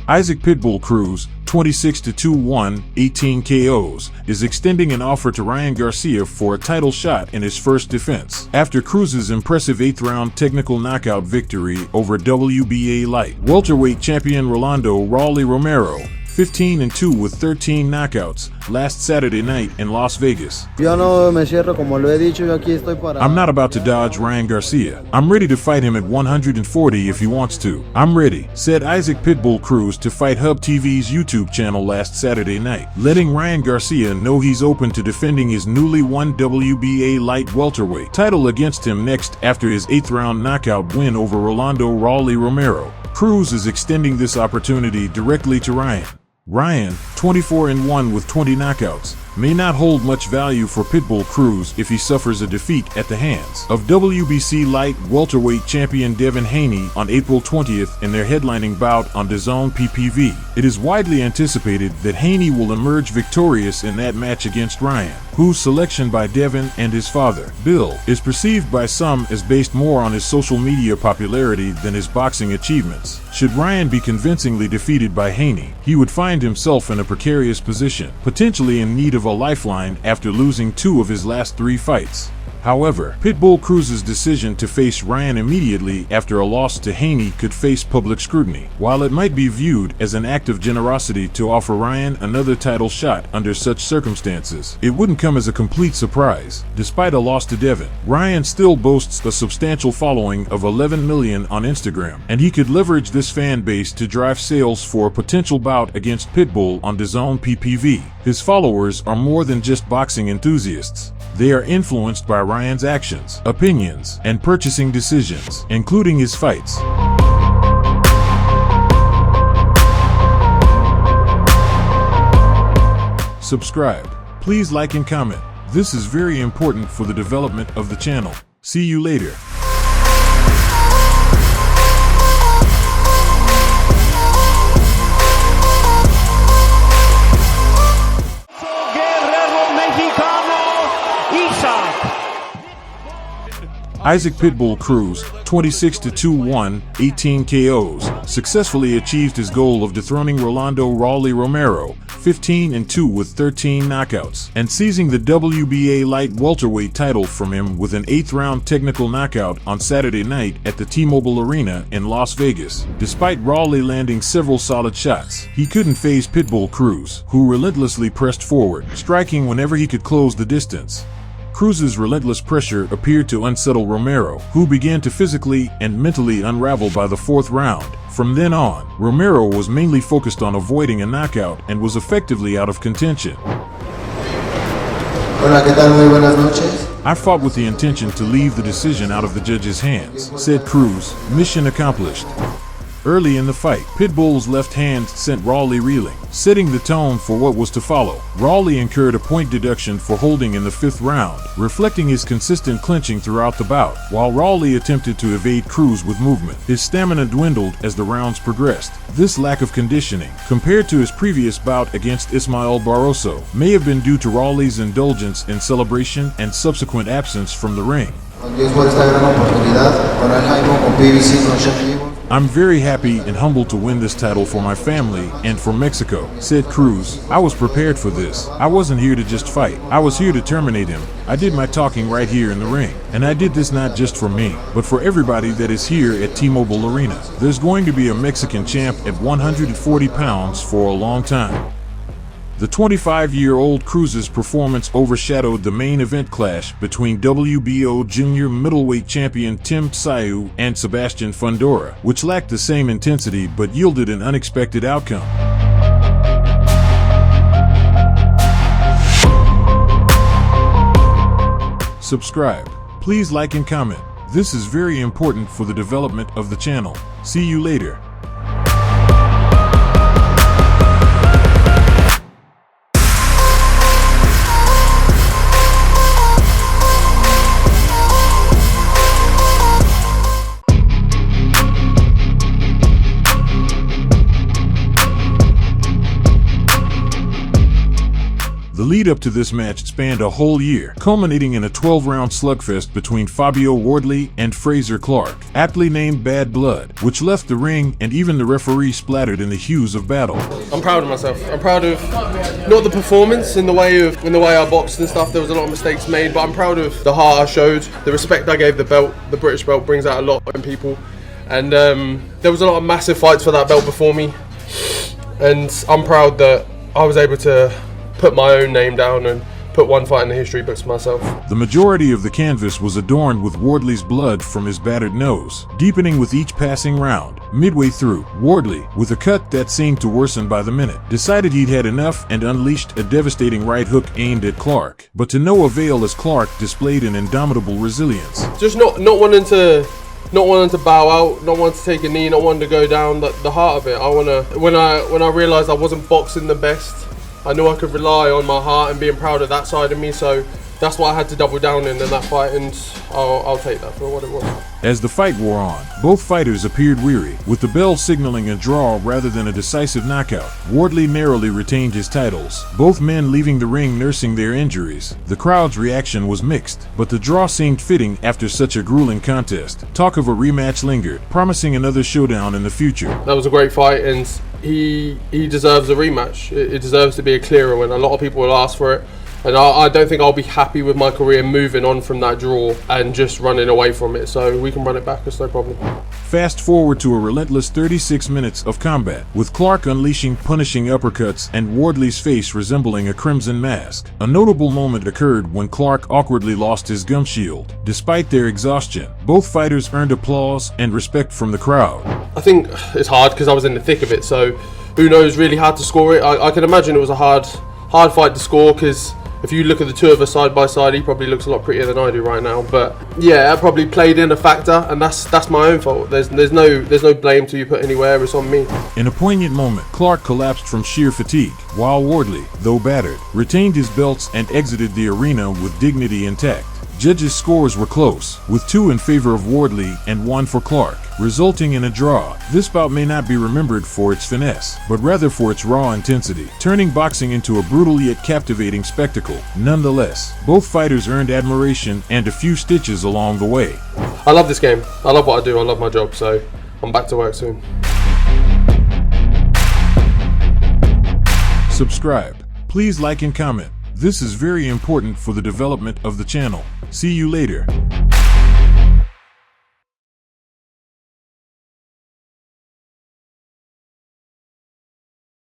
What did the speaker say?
Isaac Pitbull Cruz, 26-2-1, 18 KOs, is extending an offer to Ryan Garcia for a title shot in his first defense, after Cruz's impressive 8th-round technical knockout victory over WBA light welterweight champion Rolando Romero, 15-2 with 13 knockouts, last Saturday night in Las Vegas. I'm not about to dodge Ryan Garcia. I'm ready to fight him at 140 if he wants to. I'm ready, said Isaac Pitbull Cruz to Fight Hub TV's YouTube channel last Saturday night, letting Ryan Garcia know he's open to defending his newly won WBA light welterweight title against him next after his 8th-round knockout win over Rolando Romero. Cruz is extending this opportunity directly to Ryan. Ryan, 24-1 with 20 knockouts, may not hold much value for Pitbull Cruz if he suffers a defeat at the hands of WBC light welterweight champion Devin Haney on April 20th in their headlining bout on DAZN PPV. It is widely anticipated that Haney will emerge victorious in that match against Ryan, whose selection by Devin and his father, Bill, is perceived by some as based more on his social media popularity than his boxing achievements. Should Ryan be convincingly defeated by Haney, he would find himself in a precarious position, potentially in need of a lifeline after losing 2 of his last 3 fights. However, Pitbull Cruz's decision to face Ryan immediately after a loss to Haney could face public scrutiny. While it might be viewed as an act of generosity to offer Ryan another title shot under such circumstances, it wouldn't come as a complete surprise. Despite a loss to Devin, Ryan still boasts a substantial following of 11 million on Instagram, and he could leverage this fan base to drive sales for a potential bout against Pitbull on DAZN PPV. His followers are more than just boxing enthusiasts. They are influenced by Ryan's actions, opinions, and purchasing decisions, including his fights. Subscribe. Please like and comment. This is very important for the development of the channel. See you later. Isaac Pitbull Cruz, 26-2-1, 18 KOs, successfully achieved his goal of dethroning Rolando Romero, 15-2 with 13 knockouts, and seizing the WBA light welterweight title from him with an 8th-round technical knockout on Saturday night at the T-Mobile Arena in Las Vegas. Despite Wardley landing several solid shots, he couldn't phase Pitbull Cruz, who relentlessly pressed forward, striking whenever he could close the distance. Cruz's relentless pressure appeared to unsettle Romero, who began to physically and mentally unravel by the 4th round. From then on, Romero was mainly focused on avoiding a knockout and was effectively out of contention. Hola, ¿qué tal? Muy buenas noches. I fought with the intention to leave the decision out of the judges' hands, said Cruz. Mission accomplished. Early in the fight, Pitbull's left hand sent Wardley reeling, setting the tone for what was to follow. Wardley incurred a point deduction for holding in the 5th round, reflecting his consistent clinching throughout the bout. While Wardley attempted to evade Cruz with movement, his stamina dwindled as the rounds progressed. This lack of conditioning, compared to his previous bout against Ismael Barroso, may have been due to Wardley's indulgence in celebration and subsequent absence from the ring. I'm very happy and humbled to win this title for my family and for Mexico, said Cruz. I was prepared for this. I wasn't here to just fight. I was here to terminate him. I did my talking right here in the ring. And I did this not just for me, but for everybody that is here at T-Mobile Arena. There's going to be a Mexican champ at 140 pounds for a long time. The 25-year-old Cruz's performance overshadowed the main event clash between WBO junior middleweight champion Tim Tszyu and Sebastian Fundora, which lacked the same intensity but yielded an unexpected outcome. Subscribe. Please like and comment. This is very important for the development of the channel. See you later. The lead up to this match spanned a whole year, culminating in a 12-round slugfest between Fabio Wardley and Frazer Clarke, aptly named Bad Blood, which left the ring and even the referee splattered in the hues of battle. I'm proud of myself. I'm proud of not the performance in the way I boxed and stuff. There was a lot of mistakes made, but I'm proud of the heart I showed, the respect I gave the belt. The British belt brings out a lot in people, and there was a lot of massive fights for that belt before me, and I'm proud that I was able to put my own name down and put one fight in the history books for myself. The majority of the canvas was adorned with Wardley's blood from his battered nose, deepening with each passing round. Midway through, Wardley, with a cut that seemed to worsen by the minute, decided he'd had enough and unleashed a devastating right hook aimed at Clarke, but to no avail as Clarke displayed an indomitable resilience. Just not wanting to bow out, not wanting to take a knee, not wanting to go down. The heart of it. When I realised I wasn't boxing the best, I knew I could rely on my heart and being proud of that side of me, so that's what I had to double down in that fight, and I'll take that for what it was. As the fight wore on, both fighters appeared weary, with the bell signaling a draw rather than a decisive knockout. Wardley narrowly retained his titles, both men leaving the ring nursing their injuries. The crowd's reaction was mixed, but the draw seemed fitting after such a grueling contest. Talk of a rematch lingered, promising another showdown in the future. That was a great fight, and he deserves a rematch. It deserves to be a clearer win. A lot of people will ask for it, and I don't think I'll be happy with my career moving on from that draw and just running away from it, so we can run it back, it's no problem. Fast forward to a relentless 36 minutes of combat, with Clarke unleashing punishing uppercuts and Wardley's face resembling a crimson mask. A notable moment occurred when Clarke awkwardly lost his gum shield. Despite their exhaustion, both fighters earned applause and respect from the crowd. I think it's hard because I was in the thick of it, so who knows really how to score it. I can imagine it was a hard fight to score, because if you look at the two of us side by side, he probably looks a lot prettier than I do right now. But yeah, that probably played in a factor, and that's my own fault. There's no blame to you put anywhere. It's on me. In a poignant moment, Clarke collapsed from sheer fatigue, while Wardley, though battered, retained his belts and exited the arena with dignity intact. Judges' scores were close, with 2 in favor of Wardley and 1 for Clarke, resulting in a draw. This bout may not be remembered for its finesse, but rather for its raw intensity, turning boxing into a brutal yet captivating spectacle. Nonetheless, both fighters earned admiration and a few stitches along the way. I love this game. I love what I do. I love my job, so I'm back to work soon. Subscribe. Please like and comment. This is very important for the development of the channel. See you later.